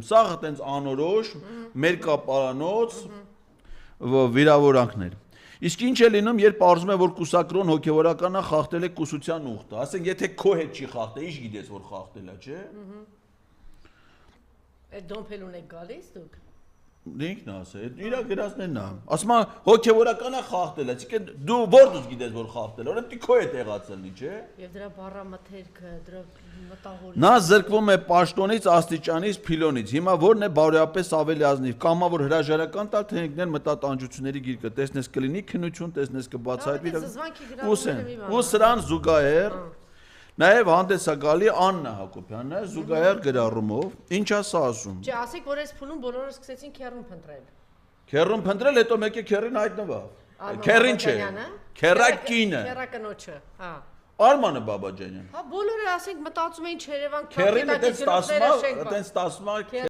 Սա այտենց անորոշ, մեր կապարանոց վիրավորանքներ։ Իսկ ինչ է լինում, երբ արզում է, որ կուսակրոն հոգևորականը խախտել է կուսության ուխտը, ասենք, եթե քո հետ չի խախտել, ինչ գիտես, որ խախտել է, չէ։ Այդ դոմփելուն եք գալիս դուք։ Ինքն ասա, իրա գրածներն է։ Ասում է հոգևորականը խախտել է, իսկ դու որտուց գիտես, որ խախտել է, որովհետեւ քո հետ եղածել է, չէ։ Եվ դրա բառամթերքը, դրա մտահորը։ Նա զրկվում է պաշտոնից, աստիճանից, փիլոնից։ Հիմա ո՞րն է բարոյապես ավելի ազնիվ, կամա որ հրաժարական տալ, թե ինքն մտատանջությունների գիրկը, տեսնես կլինի քնություն, տեսնես կբացահայտվի։ Ու սրան զուգահեռ նաև հանդես է գալի Աննա Հակոբյանը զուգահեռ գրառումով, ինչ ասա ասում։ Չէ, ասեք, որ այս փուլում բոլորը սկսեցին քեռուն փնտրել։ Քեռուն փնտրել, հետո մեկը քեռին հայտնվավ։ Քեռին չէ։ Քեռակինը։ Քեռակնոջը, հա։ Արմանը Բաբաջանյան։ Հա, բոլորը ասենք մտածում էին Չերևան քեռին այտենց 10-ը, այտենց 10-ը